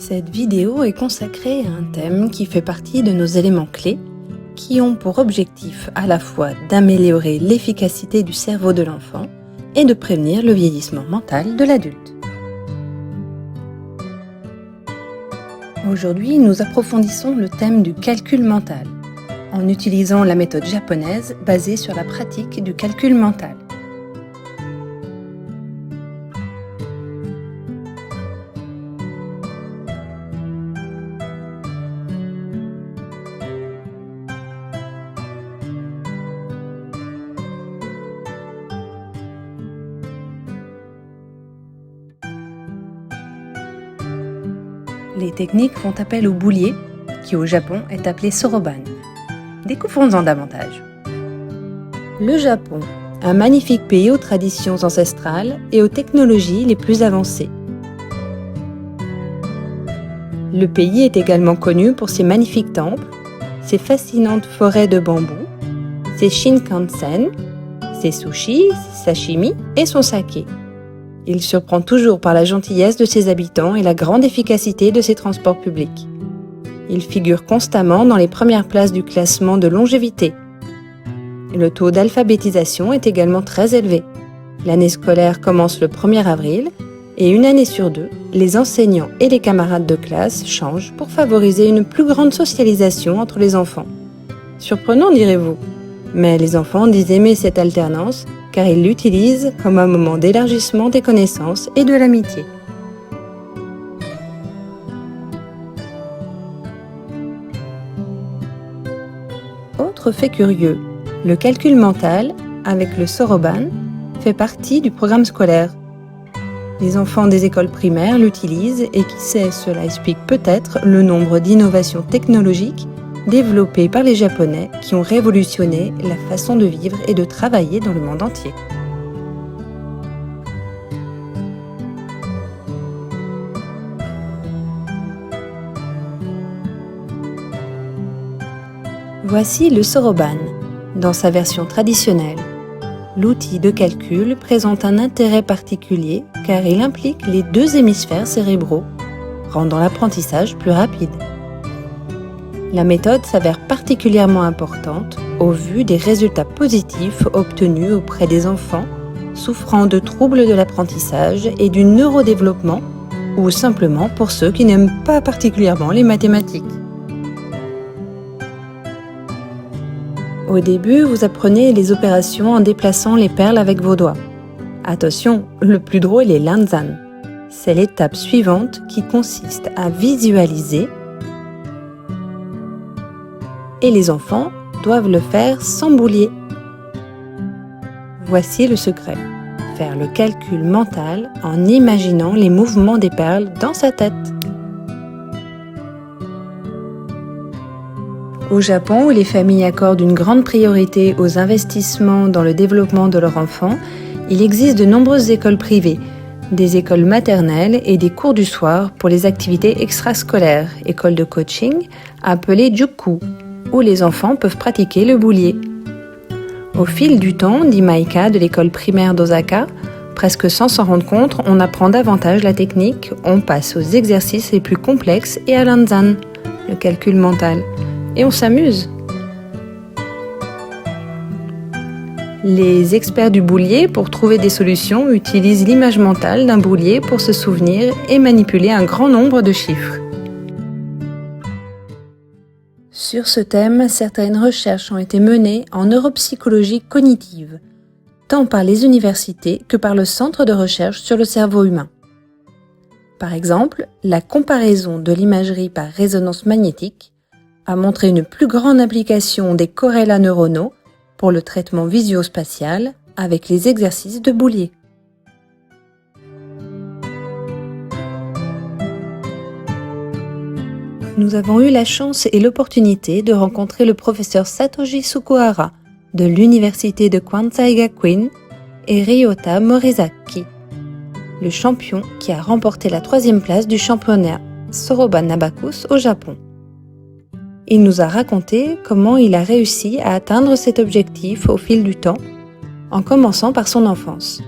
Cette vidéo est consacrée à un thème qui fait partie de nos éléments clés, qui ont pour objectif à la fois d'améliorer l'efficacité du cerveau de l'enfant et de prévenir le vieillissement mental de l'adulte. Aujourd'hui, nous approfondissons le thème du calcul mental, en utilisant la méthode japonaise basée sur la pratique du calcul mental. Les techniques font appel au boulier, qui au Japon est appelé soroban. Découvrons-en davantage. Le Japon, un magnifique pays aux traditions ancestrales et aux technologies les plus avancées. Le pays est également connu pour ses magnifiques temples, ses fascinantes forêts de bambou, ses shinkansen, ses sushis, ses sashimi et son saké. Il surprend toujours par la gentillesse de ses habitants et la grande efficacité de ses transports publics. Il figure constamment dans les premières places du classement de longévité. Le taux d'alphabétisation est également très élevé. L'année scolaire commence le 1er avril et une année sur deux, les enseignants et les camarades de classe changent pour favoriser une plus grande socialisation entre les enfants. Surprenant, direz-vous. Mais les enfants disent aimer cette alternance car ils l'utilisent comme un moment d'élargissement des connaissances et de l'amitié. Autre fait curieux, le calcul mental, avec le soroban, fait partie du programme scolaire. Les enfants des écoles primaires l'utilisent et qui sait, cela explique peut-être le nombre d'innovations technologiques développées par les Japonais qui ont révolutionné la façon de vivre et de travailler dans le monde entier. Voici le soroban, dans sa version traditionnelle. L'outil de calcul présente un intérêt particulier car il implique les deux hémisphères cérébraux, rendant l'apprentissage plus rapide. La méthode s'avère particulièrement importante au vu des résultats positifs obtenus auprès des enfants souffrant de troubles de l'apprentissage et du neurodéveloppement ou simplement pour ceux qui n'aiment pas particulièrement les mathématiques. Au début, vous apprenez les opérations en déplaçant les perles avec vos doigts. Attention, le plus drôle est l'anzan. C'est l'étape suivante qui consiste à visualiser et les enfants doivent le faire sans boulier. Voici le secret, faire le calcul mental en imaginant les mouvements des perles dans sa tête. Au Japon, où les familles accordent une grande priorité aux investissements dans le développement de leurs enfants, il existe de nombreuses écoles privées, des écoles maternelles et des cours du soir pour les activités extrascolaires, écoles de coaching, appelées Juku, où les enfants peuvent pratiquer le boulier. Au fil du temps, dit Maika de l'école primaire d'Osaka, presque sans s'en rendre compte, on apprend davantage la technique, on passe aux exercices les plus complexes et à l'anzan, le calcul mental, et on s'amuse. Les experts du boulier, pour trouver des solutions, utilisent l'image mentale d'un boulier pour se souvenir et manipuler un grand nombre de chiffres. Sur ce thème, certaines recherches ont été menées en neuropsychologie cognitive, tant par les universités que par le Centre de recherche sur le cerveau humain. Par exemple, la comparaison de l'imagerie par résonance magnétique a montré une plus grande application des corrélats neuronaux pour le traitement visio-spatial avec les exercices de boulier. Nous avons eu la chance et l'opportunité de rencontrer le professeur Satoshi Sukuhara de l'université de Kwansei Gakuin et Ryota Morizaki, le champion qui a remporté la 3e place du championnat Soroban Abacus au Japon. Il nous a raconté comment il a réussi à atteindre cet objectif au fil du temps, en commençant par son enfance.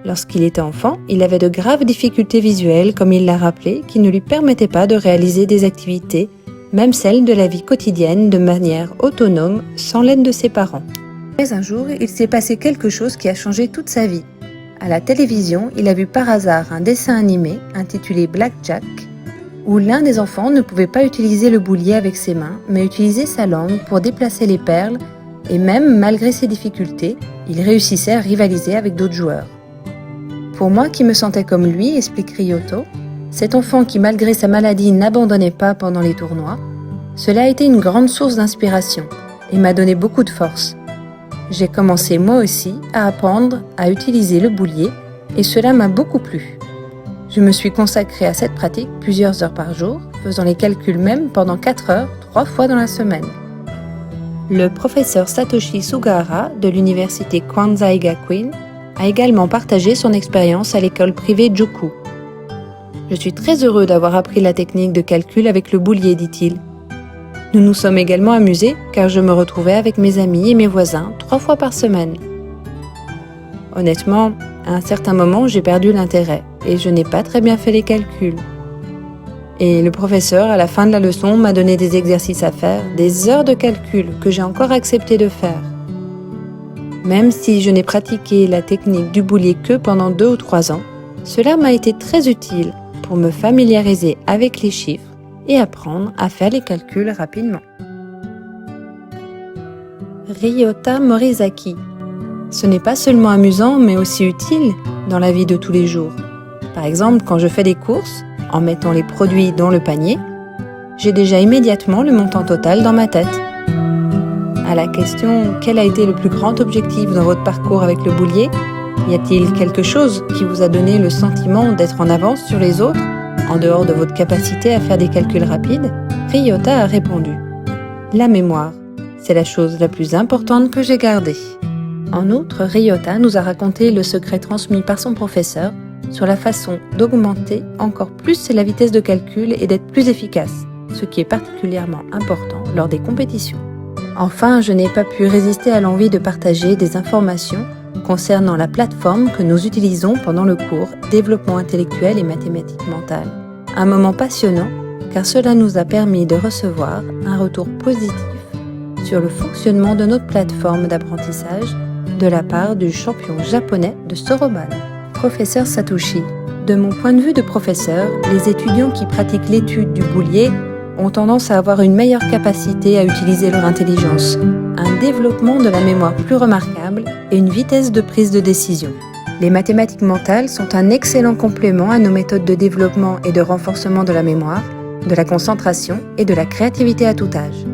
Lorsqu'il était enfant, il avait de graves difficultés visuelles, comme il l'a rappelé, qui ne lui permettaient pas de réaliser des activités, même celles de la vie quotidienne, de manière autonome, sans l'aide de ses parents. Mais un jour, il s'est passé quelque chose qui a changé toute sa vie. À la télévision, il a vu par hasard un dessin animé intitulé Black Jack, où l'un des enfants ne pouvait pas utiliser le boulier avec ses mains, mais utiliser sa langue pour déplacer les perles, et même malgré ses difficultés, il réussissait à rivaliser avec d'autres joueurs. Pour moi qui me sentais comme lui, explique Ryota, cet enfant qui malgré sa maladie n'abandonnait pas pendant les tournois, cela a été une grande source d'inspiration et m'a donné beaucoup de force. J'ai commencé moi aussi à apprendre à utiliser le boulier et cela m'a beaucoup plu. Je me suis consacrée à cette pratique plusieurs heures par jour, faisant les calculs même pendant 4 heures, 3 fois dans la semaine. Le professeur Satoshi Sugahara de l'université Kwansei Gakuin a également partagé son expérience à l'école privée Juku. Je suis très heureux d'avoir appris la technique de calcul avec le boulier, dit-il. Nous nous sommes également amusés car je me retrouvais avec mes amis et mes voisins 3 fois par semaine. Honnêtement, à un certain moment, j'ai perdu l'intérêt et je n'ai pas très bien fait les calculs. Et le professeur, à la fin de la leçon, m'a donné des exercices à faire, des heures de calcul que j'ai encore accepté de faire. Même si je n'ai pratiqué la technique du boulier que pendant 2 ou 3 ans, cela m'a été très utile pour me familiariser avec les chiffres et apprendre à faire les calculs rapidement. Ryota Morizaki. Ce n'est pas seulement amusant mais aussi utile dans la vie de tous les jours. Par exemple, quand je fais des courses, en mettant les produits dans le panier, j'ai déjà immédiatement le montant total dans ma tête. À la question « Quel a été le plus grand objectif dans votre parcours avec le boulier ?» Y a-t-il quelque chose qui vous a donné le sentiment d'être en avance sur les autres, en dehors de votre capacité à faire des calculs rapides? Ryota a répondu « La mémoire, c'est la chose la plus importante que j'ai gardée. » En outre, Ryota nous a raconté le secret transmis par son professeur sur la façon d'augmenter encore plus la vitesse de calcul et d'être plus efficace, ce qui est particulièrement important lors des compétitions. Enfin, je n'ai pas pu résister à l'envie de partager des informations concernant la plateforme que nous utilisons pendant le cours Développement intellectuel et mathématiques mentales. Un moment passionnant car cela nous a permis de recevoir un retour positif sur le fonctionnement de notre plateforme d'apprentissage de la part du champion japonais de Soroban. Professeur Satoshi, de mon point de vue de professeur, les étudiants qui pratiquent l'étude du boulier ont tendance à avoir une meilleure capacité à utiliser leur intelligence, un développement de la mémoire plus remarquable et une vitesse de prise de décision. Les mathématiques mentales sont un excellent complément à nos méthodes de développement et de renforcement de la mémoire, de la concentration et de la créativité à tout âge.